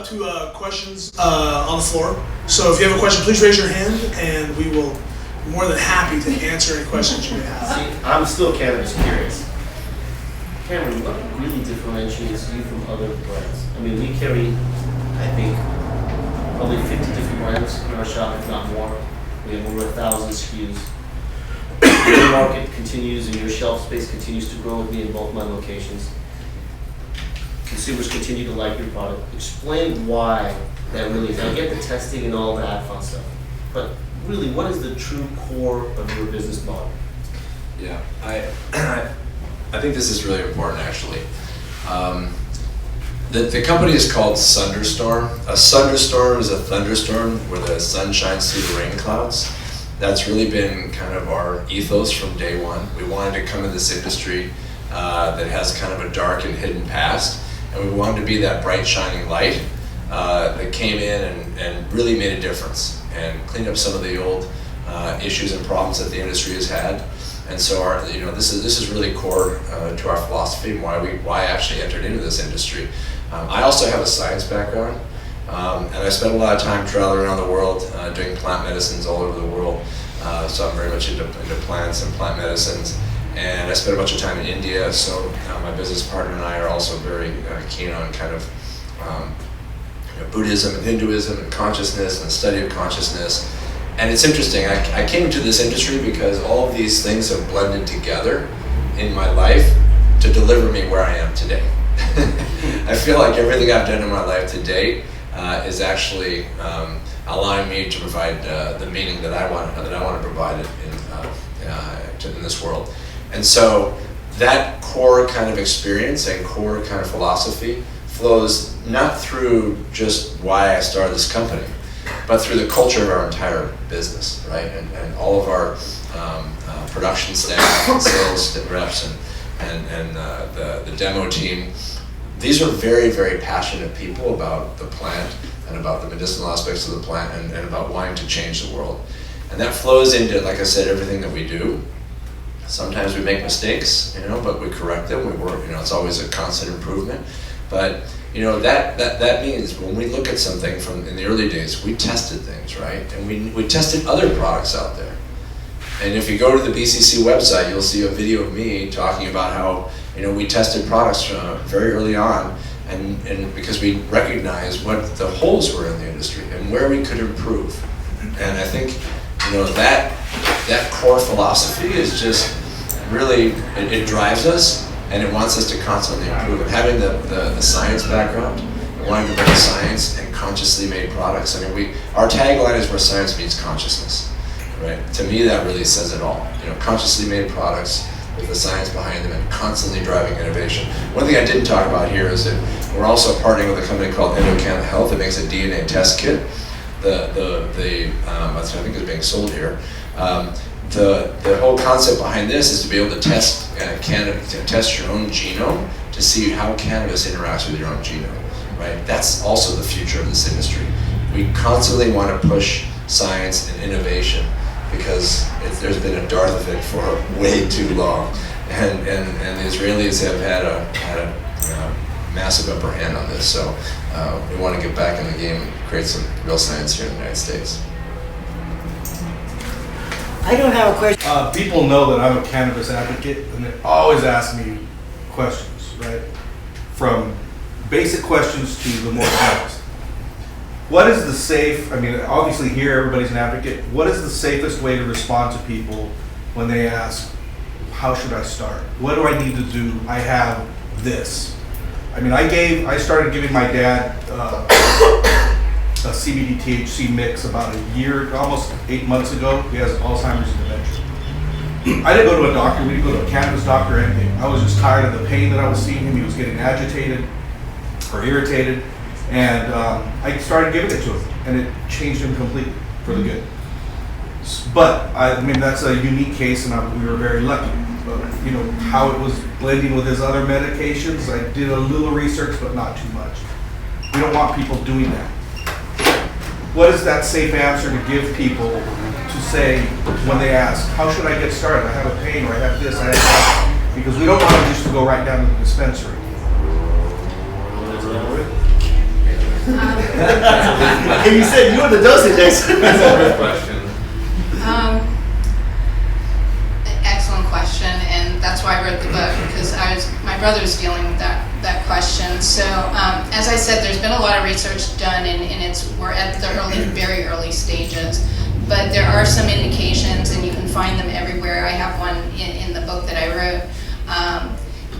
to questions on the floor. So if you have a question, please raise your hand, and we will be more than happy to answer any questions you may have. See, I'm still Cannabis Curious. Cameron, what really differentiates you from other brands? I mean, we carry, I think, probably 50 different brands in our shop, if not more. We have over 1,000 SKUs. Your market continues and your shelf space continues to grow with me in both my locations. Consumers continue to like your product. Explain why that really is. I get the testing and all that fun stuff, but really, what is the true core of your business model? Yeah, I think this is really important, actually. The company is called Sunderstorm. A sunderstorm is a thunderstorm where the sun shines through the rain clouds. That's really been kind of our ethos from day one. We wanted to come in this industry that has kind of a dark and hidden past, and we wanted to be that bright shining light that came in and really made a difference and cleaned up some of the old issues and problems that the industry has had. And so this is really core to our philosophy and why I actually entered into this industry. I also have a science background, and I spent a lot of time traveling around the world doing plant medicines all over the world. So I'm very much into plants and plant medicines. And I spent a bunch of time in India, so my business partner and I are also very keen on kind of Buddhism and Hinduism and consciousness and the study of consciousness. And it's interesting, I came into this industry because all of these things have blended together in my life to deliver me where I am today. I feel like everything I've done in my life to date is actually allowing me to provide the meaning that I want to provide in this world. And so that core kind of experience and core kind of philosophy flows not through just why I started this company, but through the culture of our entire business, right? And all of our production staff and sales reps and the demo team. These are very, very passionate people about the plant and about the medicinal aspects of the plant and about wanting to change the world. And that flows into, like I said, everything that we do. Sometimes we make mistakes, but we correct them. We work, it's always a constant improvement. But that means when we look at something from in the early days, we tested things, right? And we tested other products out there. And if you go to the BCC website, you'll see a video of me talking about how we tested products very early on, and because we recognized what the holes were in the industry and where we could improve. And I think that core philosophy is just really it drives us, and it wants us to constantly improve. And having the science background, wanting to bring science and consciously made products. I mean, our tagline is where science meets consciousness, right? To me, that really says it all. Consciously made products with the science behind them and constantly driving innovation. One thing I didn't talk about here is that we're also partnering with a company called Endocan Health that makes a DNA test kit. I think is being sold here. The whole concept behind this is to be able to test test your own genome to see how cannabis interacts with your own genome, right? That's also the future of this industry. We constantly want to push science and innovation because there's been a dearth of it for way too long, and the Israelis have had a massive upper hand on this. So we want to get back in the game and create some real science here in the United States. I don't have a question. People know that I'm a cannabis advocate, and they always ask me questions, right? From basic questions to the more advanced. What is the safe, obviously here everybody's an advocate. What is the safest way to respond to people when they ask, how should I start? What do I need to do? I have this. I started giving my dad a CBD THC mix about a year, almost 8 months ago. He has Alzheimer's and dementia. I didn't go to a doctor, we didn't go to a cannabis doctor or anything. I was just tired of the pain that I was seeing him. He was getting agitated or irritated. And I started giving it to him, and it changed him completely for the good. But that's a unique case, and we were very lucky. But how it was blending with his other medications, I did a little research, but not too much. We don't want people doing that. What is that safe answer to give people to say when they ask, how should I get started? I have a pain, or I have this, I have that. Because we don't want them just to go right down to the dispensary. Hey, you said you were the dosage expert. That's a good question. Excellent question, and that's why I wrote the book, because my brother was dealing with that question. So as I said, there's been a lot of research done, and we're at the very early stages. But there are some indications, and you can find them everywhere. I have one in the book that I wrote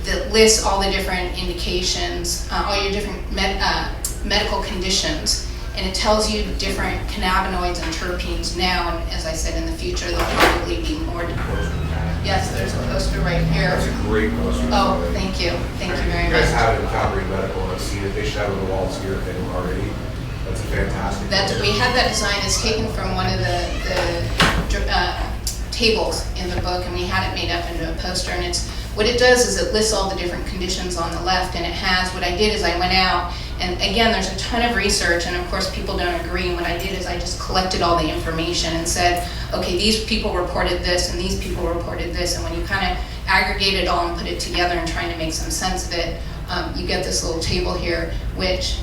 that lists all the different indications, all your different medical conditions, and it tells you different cannabinoids and terpenes now, and as I said, in the future there'll probably be more. Yes, there's a poster right here. That's a great poster. Oh, thank you. Thank you very You guys much. have it in Calgary Medical. I've seen it. They should have it on the walls here if they don't already. That's a fantastic. We had that design. It's taken from one of the tables in the book, and we had it made up into a poster. And what it does is it lists all the different conditions on the left, and it has, what I did is I went out, and again, there's a ton of research, and of course people don't agree, and what I did is I just collected all the information and said, okay, these people reported this, and these people reported this, and when you kind of aggregate it all and put it together and trying to make some sense of it, you get this little table here, which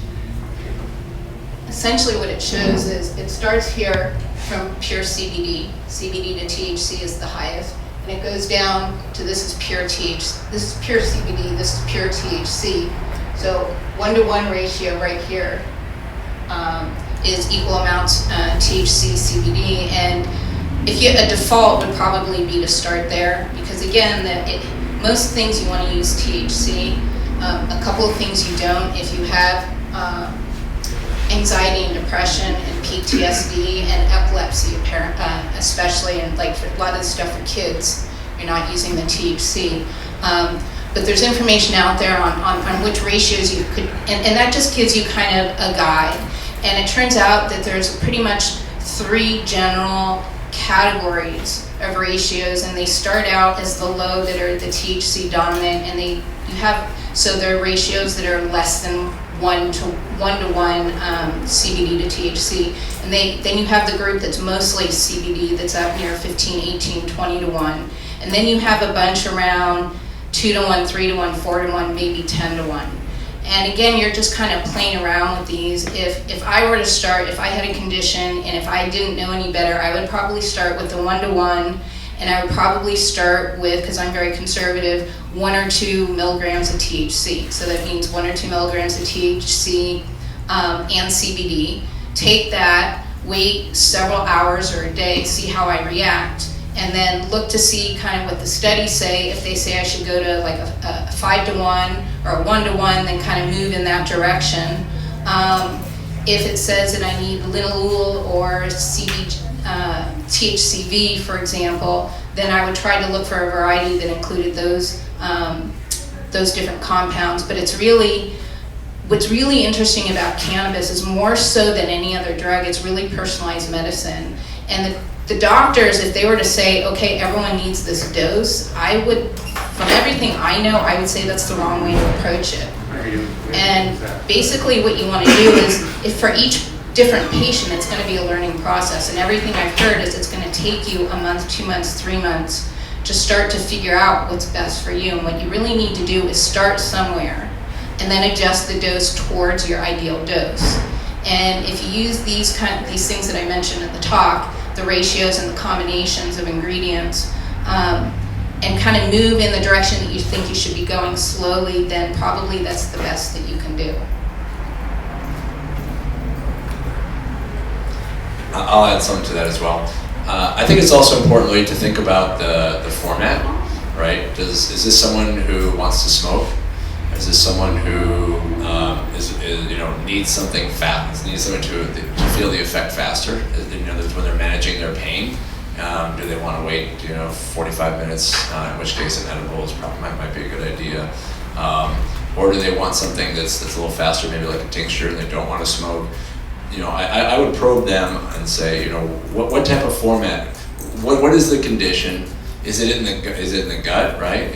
essentially what it shows is it starts here from pure CBD. CBD to THC is the highest, and it goes down to this is pure THC. This is pure CBD. This is pure THC. So 1-to-1 ratio right here is equal amounts THC CBD, and a default would probably be to start there, because again, most things you want to use THC. A couple of things you don't. If you have anxiety and depression and PTSD and epilepsy, especially, and like for a lot of the stuff for kids, you're not using the THC. But there's information out there on which ratios you could, and that just gives you kind of a guide. And it turns out that there's pretty much 3 general categories of ratios, and they start out as the low that are the THC dominant, and so there are ratios that are less than 1-to-1 CBD to THC, and then you have the group that's mostly CBD that's up near 15, 18, 20-to-1, and then you have a bunch around 2-to-1, 3-to-1, 4-to-1, maybe 10-to-1. And again, you're just kind of playing around with these. If I were to start, if I had a condition and if I didn't know any better, I would probably start with the 1-to-1, and I would probably start with, because I'm very conservative, 1 or 2 milligrams of THC. So that means 1 or 2 milligrams of THC and CBD. Take that, wait several hours or a day, see how I react, and then look to see kind of what the studies say. If they say I should go to like a 5-to-1 or a 1-to-1, then kind of move in that direction. If it says that I need linalool or THCV, for example, then I would try to look for a variety that included those different compounds. But what's really interesting about cannabis is more so than any other drug, it's really personalized medicine. And the doctors, if they were to say, okay, everyone needs this dose, from everything I know, I would say that's the wrong way to approach it. And basically what you want to do is, if for each different patient, it's going to be a learning process. And everything I've heard is it's going to take you a month, 2 months, 3 months to start to figure out what's best for you. And what you really need to do is start somewhere and then adjust the dose towards your ideal dose. And if you use these things that I mentioned at the talk, the ratios and the combinations of ingredients, and kind of move in the direction that you think you should be going slowly, then probably that's the best that you can do. I'll add something to that as well. I think it's also important really to think about the format, right? Is this someone who wants to smoke? Is this someone who needs something fast, needs something to feel the effect faster? When they're managing their pain, do they want to wait 45 minutes? In which case, an edible might be a good idea. Or do they want something that's a little faster, maybe like a tincture, and they don't want to smoke? I would probe them and say, what type of format? What is the condition? Is it in the gut, right?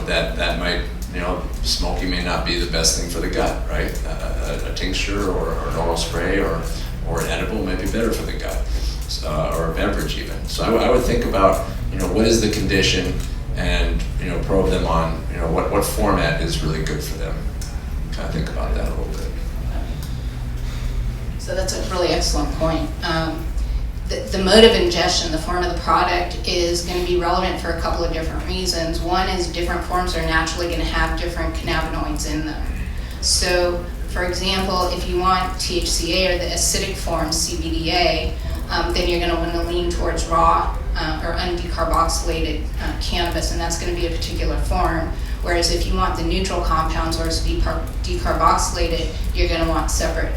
That might, smoking may not be the best thing for the gut, right? A tincture or an oral spray or an edible may be better for the gut, or a beverage even. So I would think about, what is the condition, and probe them on, what format is really good for them. Kind of think about that a little bit. So that's a really excellent point. The mode of ingestion, the form of the product, is going to be relevant for a couple of different reasons. One is different forms are naturally going to have different cannabinoids in them. So, for example, if you want THCA or the acidic form, CBDA, then you're going to want to lean towards raw or undecarboxylated cannabis, and that's going to be a particular form. Whereas if you want the neutral compounds or it's decarboxylated, you're going to want separate,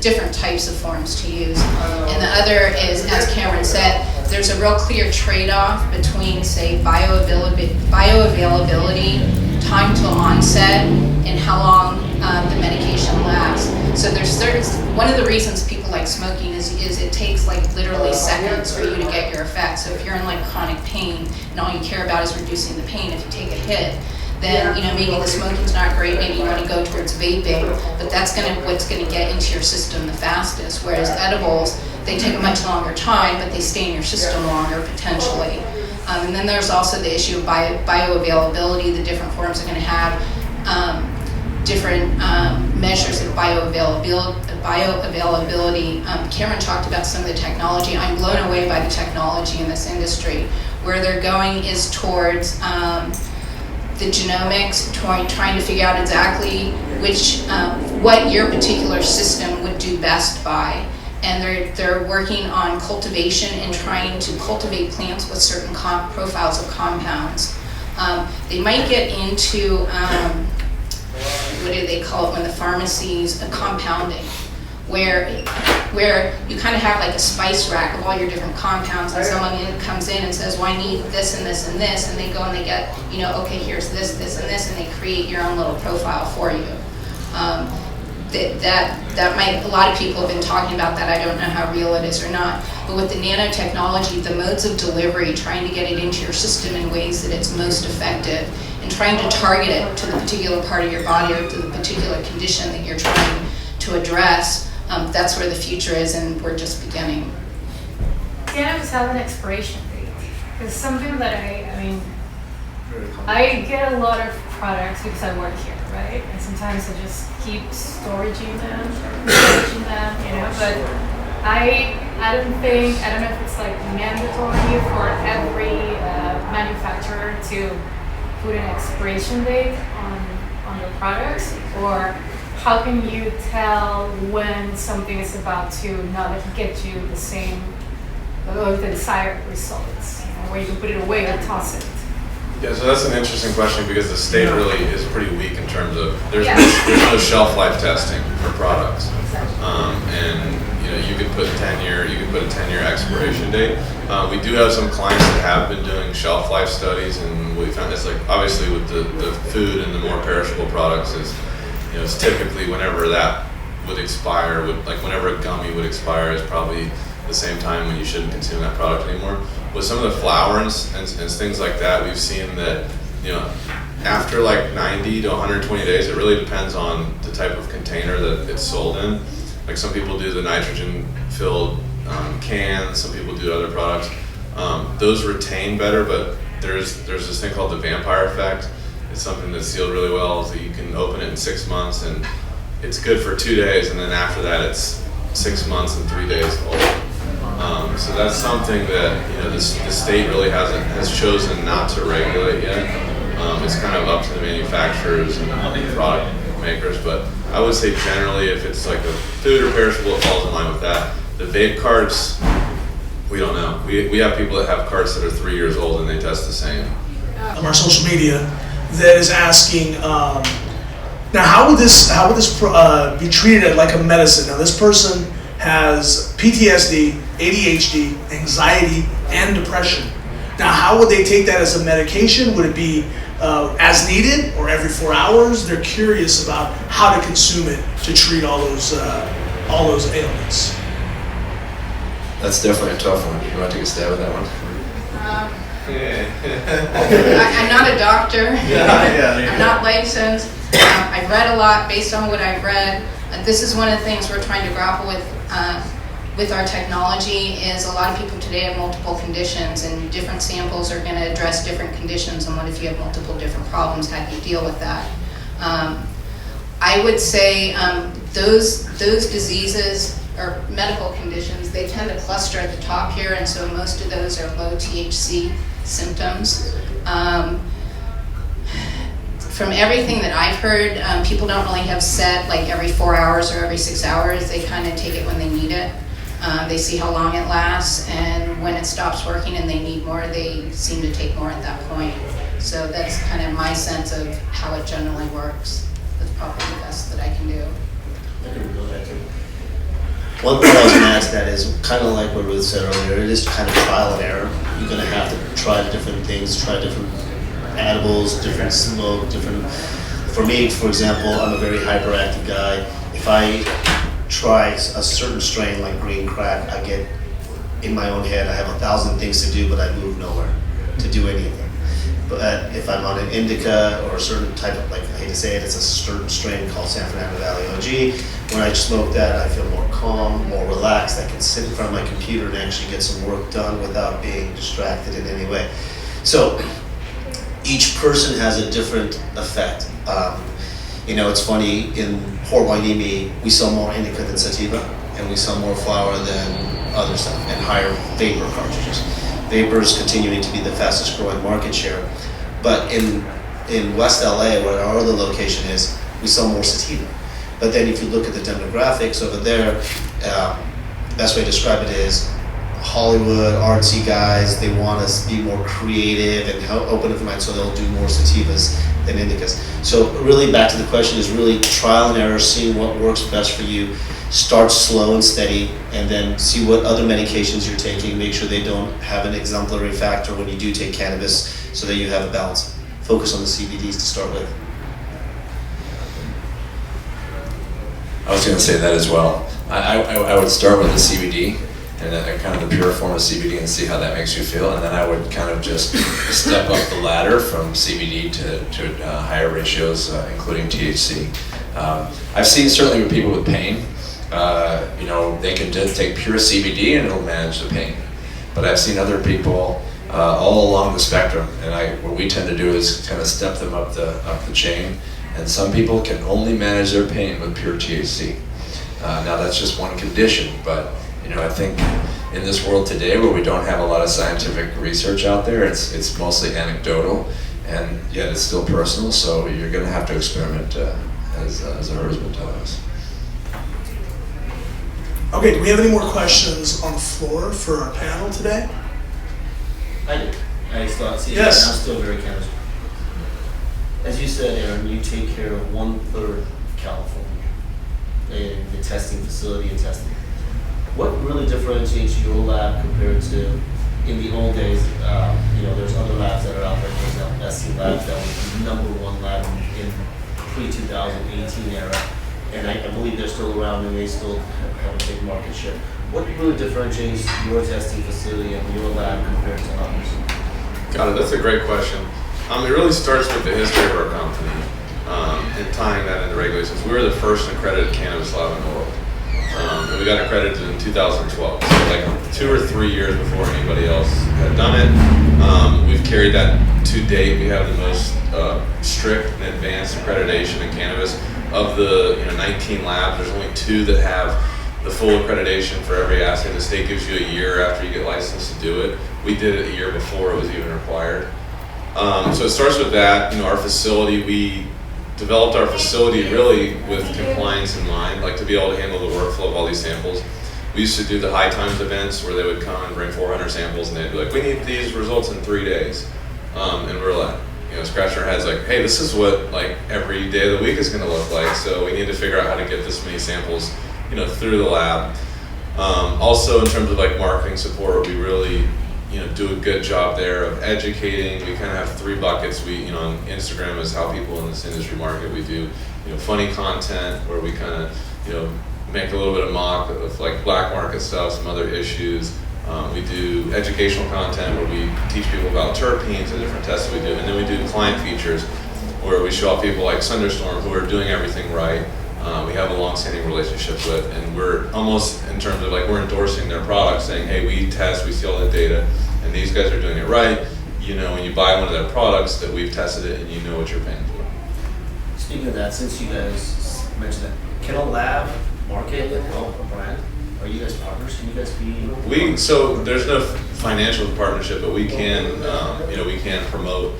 different types of forms to use. And the other is, as Cameron said, there's a real clear trade-off between, say, bioavailability, time to onset, and how long the medication lasts. So one of the reasons people like smoking is it takes like literally seconds for you to get your effect. So if you're in like chronic pain and all you care about is reducing the pain, if you take a hit, then maybe the smoking's not great, maybe you want to go towards vaping, but that's what's gonna get into your system the fastest. Whereas edibles, they take a much longer time, but they stay in your system longer potentially. And then there's also the issue of bioavailability. The different forms are going to have different measures of bioavailability. Cameron talked about some of the technology. I'm blown away by the technology in this industry. Where they're going is towards the genomics, trying to figure out exactly what your particular system would do best by. And they're working on cultivation and trying to cultivate plants with certain profiles of compounds. They might get into, what do they call it when the pharmacies, compounding, where you kind of have like a spice rack of all your different compounds, and someone comes in and says, well, I need this and this and this, and they go and they get, okay, here's this, this, and this, and they create your own little profile for you. That might, a lot of people have been talking about that. I don't know how real it is or not. But with the nanotechnology, the modes of delivery, trying to get it into your system in ways that it's most effective, and trying to target it to the particular part of your body or to the particular condition that you're trying to address, that's where the future is, and we're just beginning. Cannabis have an expiration date. It's something that I get a lot of products because I work here, right? And sometimes I just keep storaging them, but I don't know if it's like mandatory for every manufacturer to put an expiration date on the products, or how can you tell when something is about to not get you the same or the desired results, where you can put it away or toss it? Yeah, so that's an interesting question because the state really is pretty weak in terms of there's no shelf life testing for products, and you could put a 10-year expiration date. We do have some clients that have been doing shelf life studies, and we found it's like obviously with the food and the more perishable products is it's typically whenever that would expire, whenever a gummy would expire is probably the same time when you shouldn't consume that product anymore. With some of the flour and things like that, we've seen that after like 90 to 120 days, it really depends on the type of container that it's sold in. Like some people do the nitrogen-filled cans, some people do other products. Those retain better, but there's this thing called the vampire effect. It's something that's sealed really well, so you can open it in 6 months, and it's good for 2 days, and then after that, it's 6 months and 3 days old. So that's something that the state really has chosen not to regulate yet. It's kind of up to the manufacturers and the product makers, but I would say generally if it's like a food or perishable, it falls in line with that. The vape carts, we don't know. We have people that have carts that are 3 years old and they test the same. On our social media, that is asking, now how would this be treated like a medicine? Now this person has PTSD, ADHD, anxiety, and depression. Now how would they take that as a medication? Would it be as needed or every 4 hours? They're curious about how to consume it to treat all those ailments. That's definitely a tough one. You want to take a stab at that one? I'm not a doctor. I'm not licensed. I've read a lot based on what I've read. This is one of the things we're trying to grapple with our technology is a lot of people today have multiple conditions, and different samples are going to address different conditions. And what if you have multiple different problems? How do you deal with that? I would say those diseases or medical conditions, they tend to cluster at the top here, and so most of those are low THC symptoms. From everything that I've heard, people don't really have set like every 4 hours or every 6 hours. They kind of take it when they need it. They see how long it lasts, and when it stops working and they need more, they seem to take more at that point. So that's kind of my sense of how it generally works. That's probably the best that I can do. I can go that too. One thing I was going to add to that is kind of like what Ruth said earlier, it is kind of trial and error. You're going to have to try different things, try different edibles, different smoke, different. For me, for example, I'm a very hyperactive guy. If I try a certain strain like green crack, I get in my own head, I have 1,000 things to do, but I move nowhere to do anything. But if I'm on an indica or a certain type of, like, I hate to say it, it's a certain strain called San Fernando Valley OG. When I smoke that, I feel more calm, more relaxed. I can sit in front of my computer and actually get some work done without being distracted in any way. So each person has a different effect. It's funny, in Port Hueneme, we sell more indica than sativa, and we sell more flower than other stuff, and higher vapor cartridges. Vapor is continuing to be the fastest growing market share. But in West LA, where our other location is, we sell more sativa. But then if you look at the demographics over there, best way to describe it is Hollywood, artsy guys, they want to be more creative and open up their mind, so they'll do more sativas than indicas. So really back to the question is really trial and error, seeing what works best for you. Start slow and steady, and then see what other medications you're taking. Make sure they don't have an exemplary factor when you do take cannabis, so that you have a balance. Focus on the CBDs to start with. I was going to say that as well. I would start with the CBD and then kind of the pure form of CBD and see how that makes you feel, and then I would kind of just step up the ladder from CBD to higher ratios, including THC. I've seen certainly with people with pain, they can just take pure CBD and it'll manage the pain. But I've seen other people all along the spectrum, and what we tend to do is kind of step them up the chain. And some people can only manage their pain with pure THC. Now that's just one condition, but I think in this world today where we don't have a lot of scientific research out there, it's mostly anecdotal, and yet it's still personal. So you're going to have to experiment, as our husband tells us. Okay, do we have any more questions on the floor for our panel today? I do. Yes. I'm still very cannabis. As you said, Aaron, you take care of 1/3 of California in the testing facility and testing. What really differentiates your lab compared to in the old days? There's other labs that are out there, for example, SC Labs, that was the #1 lab in pre-2018 era, and I believe they're still around and they still have a big market share. What really differentiates your testing facility and your lab compared to others? Got it. That's a great question. It really starts with the history of our company and tying that into regulations. We were the first accredited cannabis lab in the world. And we got accredited in 2012, so like 2 or 3 years before anybody else had done it. We've carried that to date. We have the most strict and advanced accreditation in cannabis. Of the 19 labs, there's only 2 that have the full accreditation for every assay. The state gives you a year after you get licensed to do it. We did it a year before it was even required. So it starts with that. Our facility, we developed our facility really with compliance in mind, like to be able to handle the workflow of all these samples. We used to do the high times events where they would come and bring 400 samples and they'd be like, we need these results in 3 days. And we're like, scratching our heads like, hey, this is what like every day of the week is going to look like. So we need to figure out how to get this many samples, through the lab. Also in terms of like marketing support, we really do a good job there of educating. We kind of have 3 buckets. We, on Instagram is how people in this industry market. We do, funny content where we kind of, make a little bit of mock of like black market stuff, some other issues. We do educational content where we teach people about terpenes and different tests we do. And then we do client features where we show off people like Thunderstorm who are doing everything right. We have a long-standing relationship with, and we're almost in terms of like we're endorsing their products, saying, hey, we test, we see all the data, and these guys are doing it right. When you buy one of their products, that we've tested it, and you know what you're paying for. Speaking of that, since you guys mentioned that Can a lab market and help a brand? Are you guys partners? Can you guys be? So there's no financial partnership, but we can, we can promote,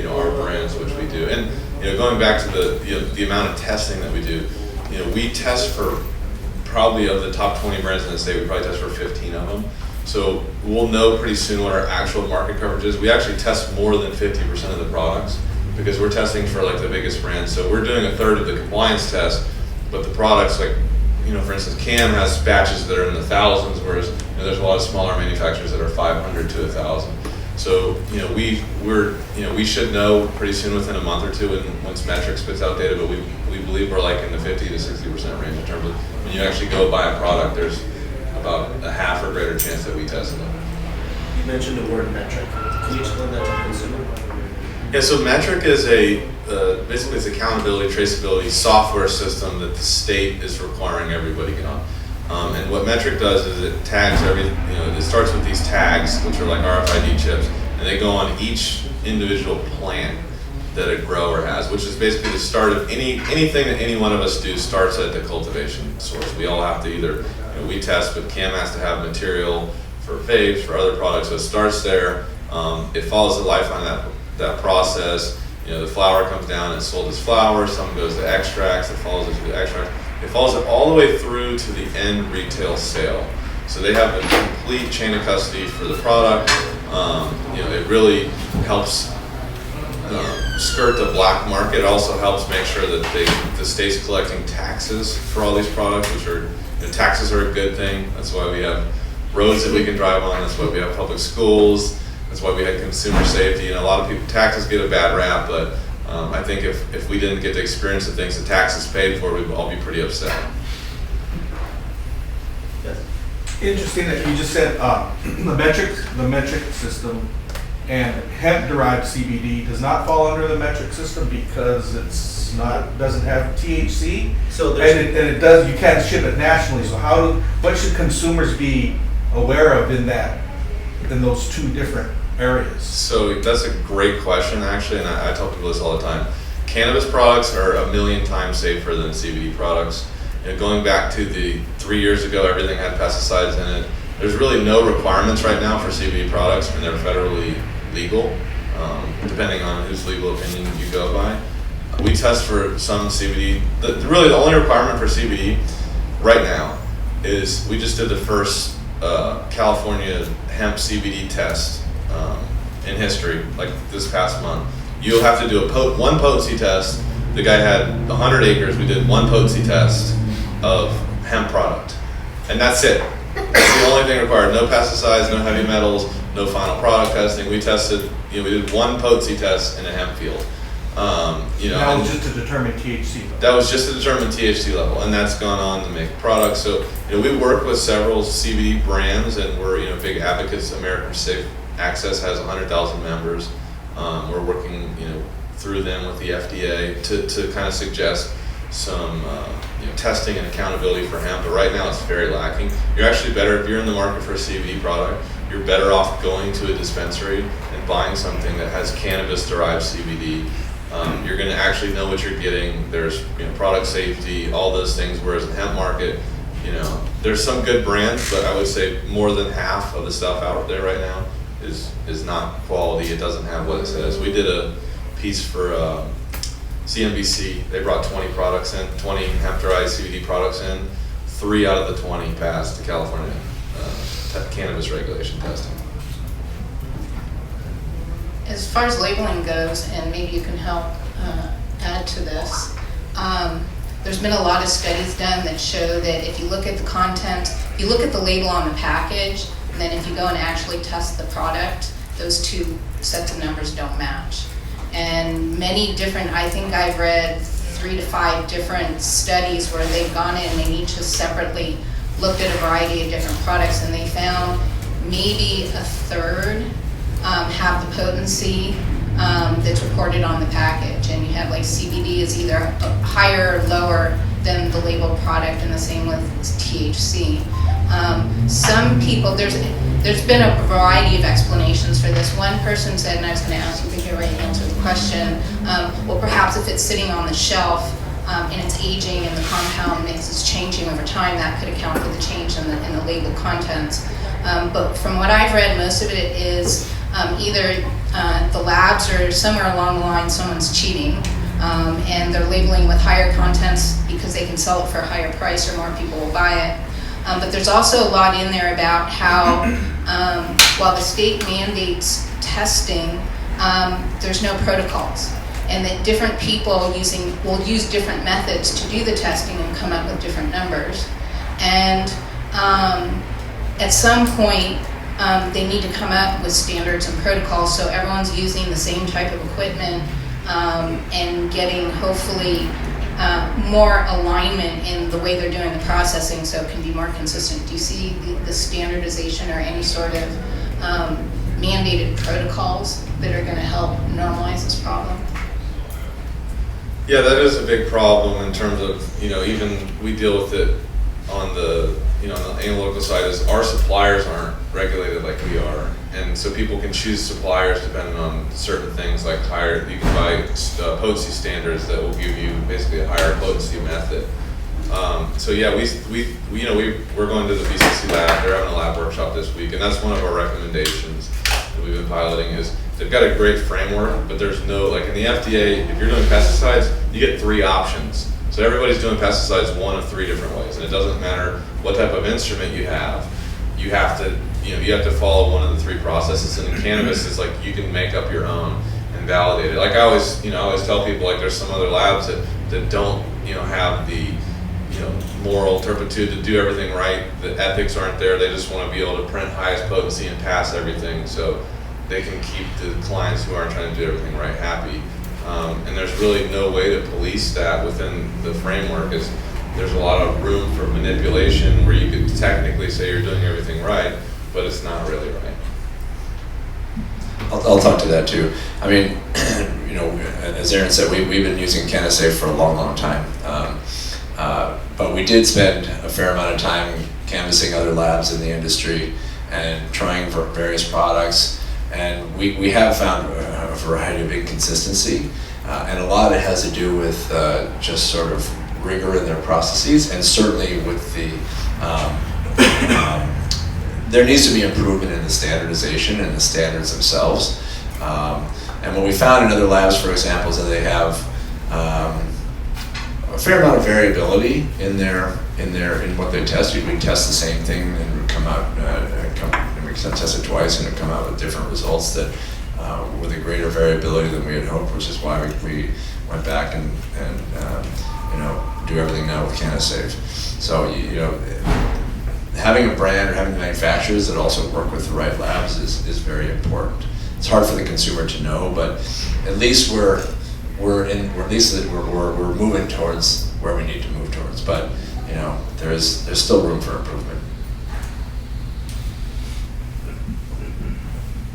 our brands, which we do. And, going back to the amount of testing that we do, we test for probably of the top 20 brands in the state, we probably test for 15 of them. So we'll know pretty soon what our actual market coverage is. We actually test more than 50% of the products because we're testing for like the biggest brands. So we're doing a third of the compliance test, but the products like, for instance, CAM has batches that are in the thousands, whereas there's a lot of smaller manufacturers that are 500 to 1,000. So we should know pretty soon within a month or two once Metric spits out data, but we believe we're like in the 50 to 60% range in terms of when you actually go buy a product, there's about a half or greater chance that we tested it. You mentioned the word metric. Can you explain that to the consumer? Yeah, so Metric is basically it's accountability, traceability software system that the state is requiring everybody to get on. And what Metric does is it tags it starts with these tags, which are like RFID chips, and they go on each individual plant that a grower has, which is basically the start of anything that any one of us do starts at the cultivation source. We all have to either, we test, but CAM has to have material for vapes, for other products, so it starts there. It follows the lifeline of that process. The flower comes down, it's sold as flour, some goes to extracts, it follows it to the extracts. It follows it all the way through to the end retail sale. So they have a complete chain of custody for the product. It really helps skirt the black market. It also helps make sure that the state's collecting taxes for all these products, which are, taxes are a good thing. That's why we have roads that we can drive on. That's why we have public schools. That's why we had consumer safety. A lot of people, taxes get a bad rap, but I think if we didn't get to experience the things the taxes paid for, we'd all be pretty upset. Yes. Interesting that you just said the metric system and hemp-derived CBD does not fall under the metric system because doesn't have THC. So and it does. You can't ship it nationally. So what should consumers be aware of in those two different areas? So that's a great question, actually, and I tell people this all the time. Cannabis products are 1,000,000 times safer than CBD products. Going back to the 3 years ago, everything had pesticides in it. There's really no requirements right now for CBD products, and they're federally legal, depending on whose legal opinion you go by. We test for some CBD. Really, the only requirement for CBD right now is we just did the first California hemp CBD test in history, like this past month. You'll have to do one potency test. The guy had 100 acres. We did one potency test of hemp product, and that's it. That's the only thing required. No pesticides, no heavy metals, no final product testing. We tested, we did one potency test in a hemp field. That was just to determine THC. That was just to determine THC level, and that's gone on to make products. So, we work with several CBD brands, and we're, big advocates. American Safe Access has 100,000 members. We're working, through them with the FDA to kind of suggest some, testing and accountability for hemp. But right now, it's very lacking. You're actually better if you're in the market for a CBD product. You're better off going to a dispensary and buying something that has cannabis-derived CBD. You're going to actually know what you're getting. There's product safety, all those things. Whereas in the hemp market, there's some good brands, but I would say more than half of the stuff out there right now is not quality. It doesn't have what it says. We did a piece for CNBC. They brought 20 products in, 20 hemp-derived CBD products in. 3 out of the 20 passed the California cannabis regulation testing. As far as labeling goes, and maybe you can help add to this, there's been a lot of studies done that show that if you look at the content, if you look at the label on the package, and then if you go and actually test the product, those two sets of numbers don't match. And many different, I think I've read 3 to 5 different studies where they've gone in and each has separately looked at a variety of different products, and they found maybe a third have the potency that's reported on the package, and you have like CBD is either higher or lower than the labeled product, and the same with THC. Some people, there's been a variety of explanations for this. One person said, and I was going to ask you to get ready to answer the question, well, perhaps if it's sitting on the shelf and it's aging and the compound mix is changing over time, that could account for the change in the label contents. But from what I've read, most of it is either the labs or somewhere along the line someone's cheating, and they're labeling with higher contents because they can sell it for a higher price or more people will buy it. But there's also a lot in there about how while the state mandates testing, there's no protocols, and that different people will use different methods to do the testing and come up with different numbers. And at some point, they need to come up with standards and protocols so everyone's using the same type of equipment and getting hopefully more alignment in the way they're doing the processing so it can be more consistent. Do you see the standardization or any sort of mandated protocols that are going to help normalize this problem? Yeah, that is a big problem in terms of, even we deal with it on the, on the analytical side, is our suppliers aren't regulated like we are. And so people can choose suppliers depending on certain things like you can buy potency standards that will give you basically a higher potency method. So yeah, we're going to the BCC lab. They're having a lab workshop this week, and that's one of our recommendations that we've been piloting. Is they've got a great framework, but there's no, like in the FDA, if you're doing pesticides, you get 3 options. So everybody's doing pesticides one of 3 different ways, and it doesn't matter what type of instrument you have. You have to follow one of the 3 processes. And in cannabis, it's like you can make up your own and validate it. Like I always tell people, like there's some other labs that don't, have the, moral turpitude to do everything right. The ethics aren't there. They just want to be able to print highest potency and pass everything so they can keep the clients who aren't trying to do everything right happy. And there's really no way to police that within the framework. There's a lot of room for manipulation where you could technically say you're doing everything right, but it's not really right. I'll talk to that too. I mean, as Aaron said, we've been using CannaSafe for a long time. But we did spend a fair amount of time canvassing other labs in the industry and trying for various products. And we have found a variety of inconsistency. And a lot of it has to do with just sort of rigor in their processes, and certainly with the, there needs to be improvement in the standardization and the standards themselves. And what we found in other labs, for example, is that they have a fair amount of variability in what they test. We test the same thing and we come out, and we test it twice and it come out with different results that with a greater variability than we had hoped, which is why we went back and do everything now with CannaSafe. So having a brand or having manufacturers that also work with the right labs is very important. It's hard for the consumer to know, but at least we're moving towards where we need to move towards. But there's still room for improvement.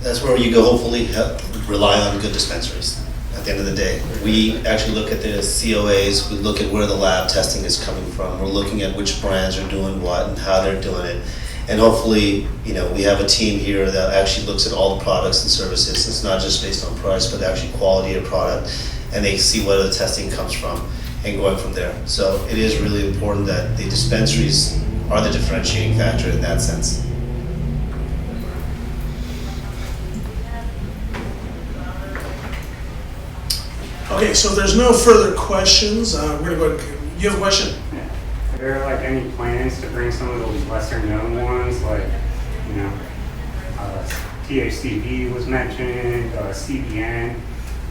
That's where you go, hopefully, rely on good dispensaries. At the end of the day, we actually look at the COAs, we look at where the lab testing is coming from, we're looking at which brands are doing what and how they're doing it. And hopefully, we have a team here that actually looks at all the products and services. It's not just based on price, but actually quality of product, and they see where the testing comes from and going from there. So it is really important that the dispensaries are the differentiating factor in that sense. Okay, so if there's no further questions, we're gonna go ahead. You have a question? Yeah. Are there any plans to bring some of those lesser known ones, THCV was mentioned, CBN?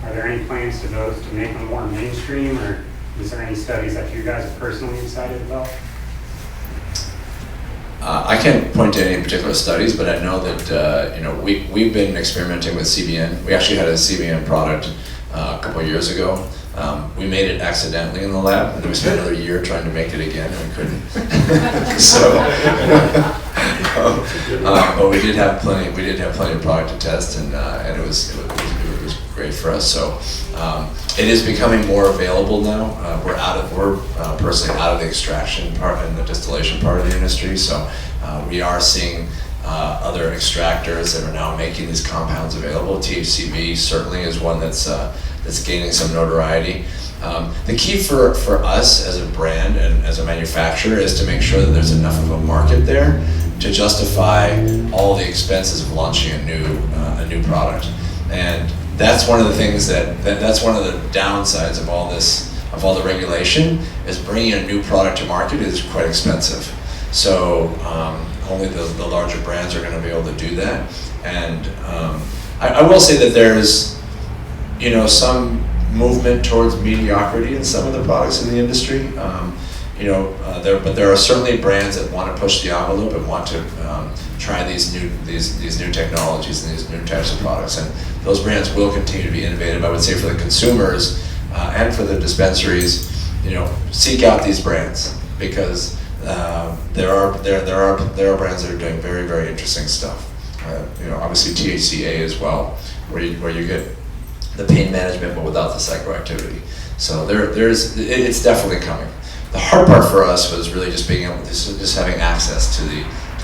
Are there any plans to those to make them more mainstream, or is there any studies that you guys are personally excited about? I can't point to any particular studies, but I know that we've been experimenting with CBN. We actually had a CBN product a couple of years ago. We made it accidentally in the lab, and then we spent another year trying to make it again, and we couldn't. But we did have plenty of product to test, and it was great for us. So it is becoming more available now. We're personally out of the extraction part and the distillation part of the industry. So we are seeing other extractors that are now making these compounds available. THCV certainly is one that's gaining some notoriety. The key for us as a brand and as a manufacturer is to make sure that there's enough of a market there to justify all the expenses of launching a new product. And that's one of the things that's one of the downsides of all the regulation, is bringing a new product to market is quite expensive. So only the larger brands are going to be able to do that. And I will say that there's, some movement towards mediocrity in some of the products in the industry. But there are certainly brands that want to push the envelope and want to try these new technologies and these new types of products. And those brands will continue to be innovative. I would say for the consumers and for the dispensaries, seek out these brands, because there are brands that are doing very, very interesting stuff. Obviously THCA as well, where you get the pain management but without the psychoactivity. So it's definitely coming. The hard part for us was really just being able to just having access to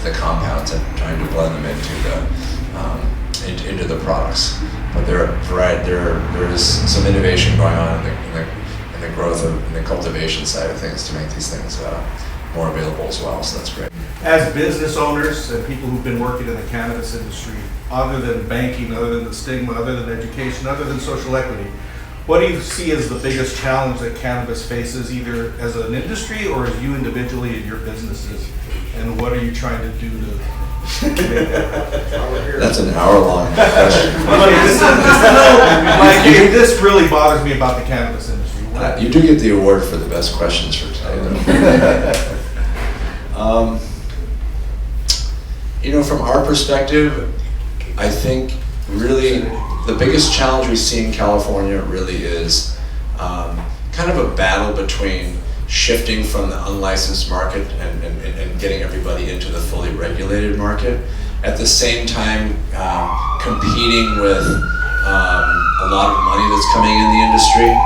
the compounds and trying to blend them into the products. But there is some innovation going on in the growth in the cultivation side of things to make these things more available as well. So that's great. As business owners and people who've been working in the cannabis industry, other than banking, other than the stigma, other than education, other than social equity, what do you see as the biggest challenge that cannabis faces, either as an industry or as you individually in your businesses? And what are you trying to do to make that? That's an hour-long question. This really bothers me about the cannabis industry. You do get the award for the best questions for today, though. From our perspective, I think really the biggest challenge we see in California really is kind of a battle between shifting from the unlicensed market and getting everybody into the fully regulated market, at the same time competing with a lot of money that's coming in the industry.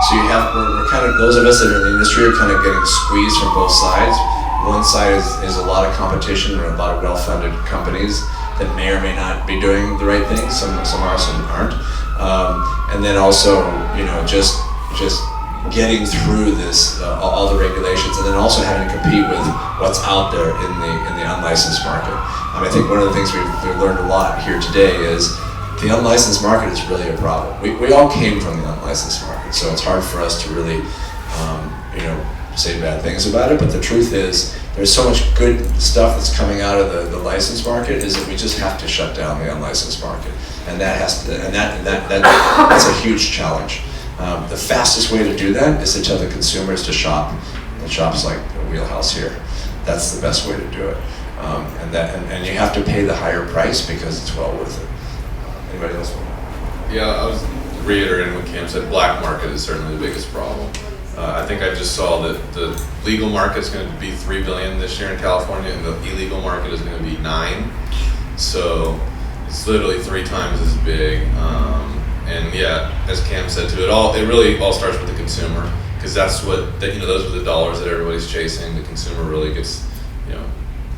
So we're kind of, those of us that are in the industry are kind of getting squeezed from both sides. One side is a lot of competition and a lot of well-funded companies that may or may not be doing the right things. Some are, some aren't. And then also, just getting through this, all the regulations, and then also having to compete with what's out there in the unlicensed market. I think one of the things we've learned a lot here today is the unlicensed market is really a problem. We all came from the unlicensed market, so it's hard for us to really, say bad things about it. But the truth is, there's so much good stuff that's coming out of the licensed market, is that we just have to shut down the unlicensed market, and that's a huge challenge. The fastest way to do that is to tell the consumers to shop at shops like Wheelhouse here. That's the best way to do it, and you have to pay the higher price because it's well worth it. Anybody else? Yeah, I was reiterating what Cam said. Black market is certainly the biggest problem. I think I just saw that the legal market is going to be $3 billion this year in California, and the illegal market is going to be $9 billion. So it's literally 3 times as big. And yeah, as Cam said too, it really all starts with the consumer, because that's those are the dollars that everybody's chasing. The consumer really gets,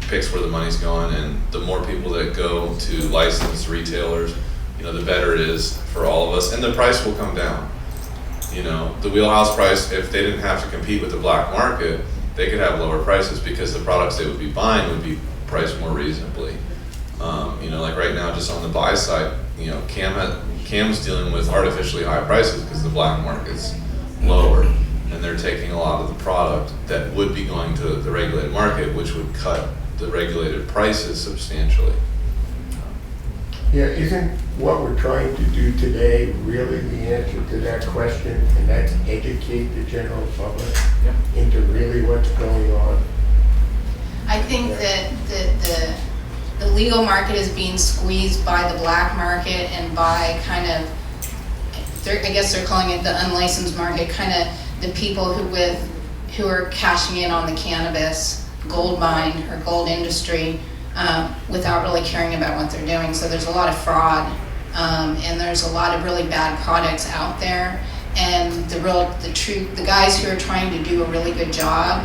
picks where the money's going, and the more people that go to licensed retailers, the better it is for all of us, and the price will come down. The Wheelhouse price, if they didn't have to compete with the black market, they could have lower prices because the products they would be buying would be priced more reasonably. Like right now, just on the buy side, Cam's dealing with artificially high prices because the black market's lower, and they're taking a lot of the product that would be going to the regulated market, which would cut the regulated prices substantially. Yeah, isn't what we're trying to do today really the answer to that question, and that's educate the general public into really what's going on? I think that the legal market is being squeezed by the black market and by kind of, I guess they're calling it the unlicensed market, kind of the people who are cashing in on the cannabis gold mine or gold industry without really caring about what they're doing. So there's a lot of fraud, and there's a lot of really bad products out there. And the guys who are trying to do a really good job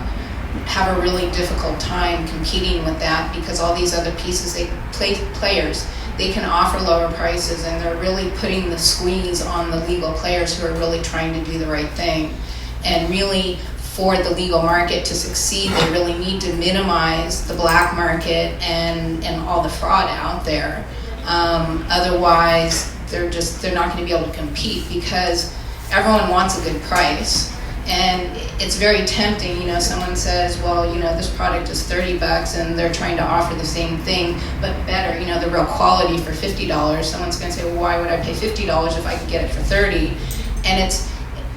have a really difficult time competing with that, because all these other pieces, players, they can offer lower prices, and they're really putting the squeeze on the legal players who are really trying to do the right thing. And really, for the legal market to succeed, they really need to minimize the black market and all the fraud out there. Otherwise, they're not going to be able to compete, because everyone wants a good price. And it's very tempting, someone says, well, this product is $30 and they're trying to offer the same thing, but better, the real quality for $50. Someone's going to say, well, why would I pay $50 if I could get it for $30? And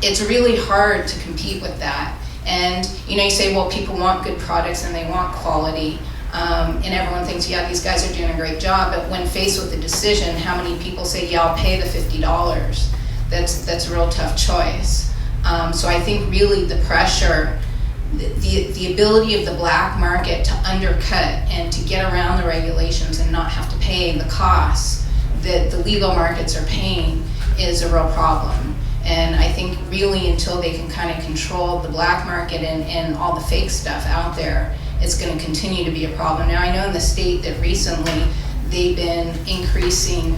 it's really hard to compete with that. And, you say, well, people want good products and they want quality. And everyone thinks, yeah, these guys are doing a great job. But when faced with the decision, how many people say, yeah, I'll pay the $50? That's a real tough choice. So I think really the pressure, the ability of the black market to undercut and to get around the regulations and not have to pay the costs that the legal markets are paying is a real problem. And I think really until they can kind of control the black market and all the fake stuff out there, it's going to continue to be a problem. Now, I know in the state that recently they've been increasing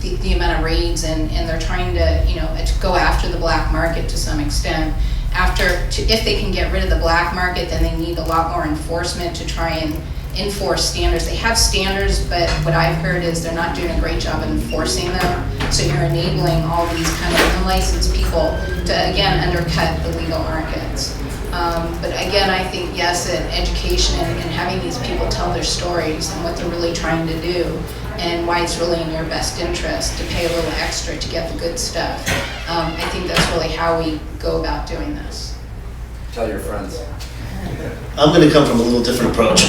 the amount of raids, and they're trying to go after the black market to some extent. If they can get rid of the black market, then they need a lot more enforcement to try and enforce standards. They have standards, but what I've heard is they're not doing a great job of enforcing them. So you're enabling all these kind of unlicensed people to, again, undercut the legal markets. But again, I think, yes, education and having these people tell their stories and what they're really trying to do, and why it's really in your best interest to pay a little extra to get the good stuff. I think that's really how we go about doing this. Tell your friends. I'm going to come from a little different approach.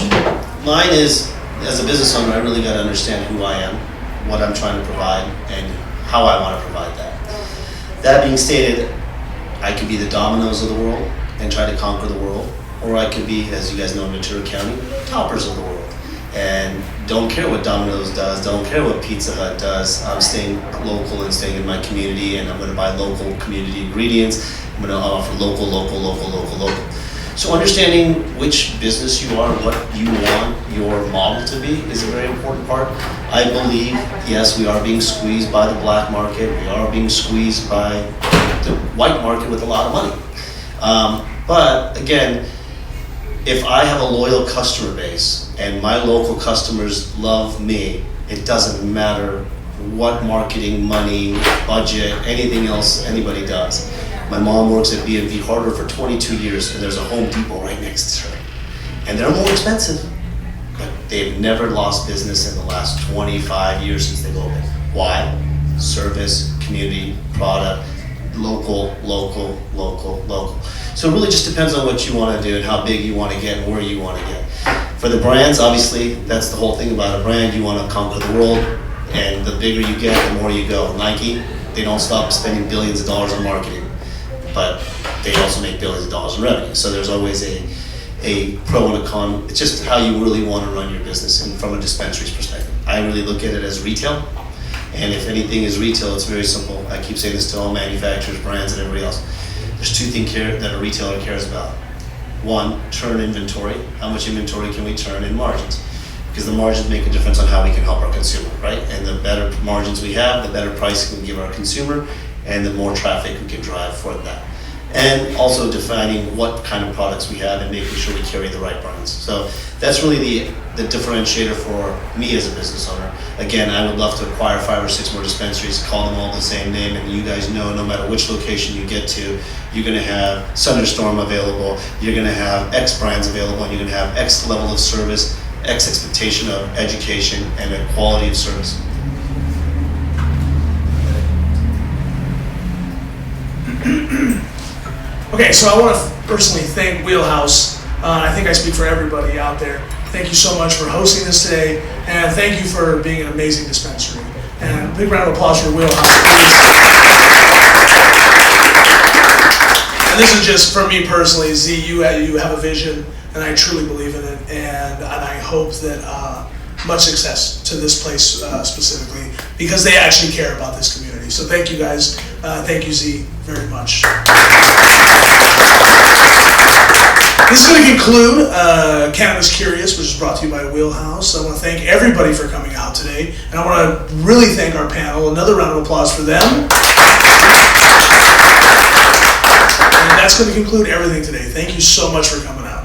Mine is, as a business owner, I really got to understand who I am, what I'm trying to provide, and how I want to provide that. That being stated, I could be the Domino's of the world and try to conquer the world, or I could be, as you guys know in Ventura County, Toppers of the world. And don't care what Domino's does, don't care what Pizza Hut does. I'm staying local and staying in my community, and I'm going to buy local community ingredients. I'm going to offer local. So understanding which business you are, what you want your model to be is a very important part. I believe, yes, we are being squeezed by the black market. We are being squeezed by the white market with a lot of money. But again, if I have a loyal customer base and my local customers love me, it doesn't matter what marketing, money, budget, anything else anybody does. My mom works at B&B Hardware for 22 years, and there's a Home Depot right next to her. And they're more expensive, but they've never lost business in the last 25 years since they've opened. Why? Service, community, product, local. So it really just depends on what you want to do and how big you want to get and where you want to get. For the brands, obviously, that's the whole thing about a brand. You want to conquer the world, and the bigger you get, the more you go. Nike, they don't stop spending billions of dollars on marketing, but they also make billions of dollars in revenue. So there's always a pro and a con. It's just how you really want to run your business, and from a dispensary's perspective. I really look at it as retail, and if anything is retail, it's very simple. I keep saying this to all manufacturers, brands, and everybody else. There's two things that a retailer cares about. One, turn inventory. How much inventory can we turn, in margins? Because the margins make a difference on how we can help our consumer, right? And the better margins we have, the better price we can give our consumer, and the more traffic we can drive for that. And also defining what kind of products we have and making sure we carry the right brands. So that's really the differentiator for me as a business owner. Again, I would love to acquire 5 or 6 more dispensaries, call them all the same name, and you guys know no matter which location you get to, you're gonna have Thunderstorm available, you're gonna have X brands available, and you're gonna have X level of service, X expectation of education, and a quality of service. Okay, so I want to personally thank Wheelhouse. I think I speak for everybody out there. Thank you so much for hosting this today, and thank you for being an amazing dispensary. And a big round of applause for Wheelhouse, please. And this is just for me personally, Z, you have a vision, and I truly believe in it, and I hope that much success to this place specifically, because they actually care about this community. So thank you guys. Thank you, Z, very much. This is going to conclude Cannabis Curious, which is brought to you by Wheelhouse. I want to thank everybody for coming out today, and I want to really thank our panel. Another round of applause for them. And that's going to conclude everything today. Thank you so much for coming out.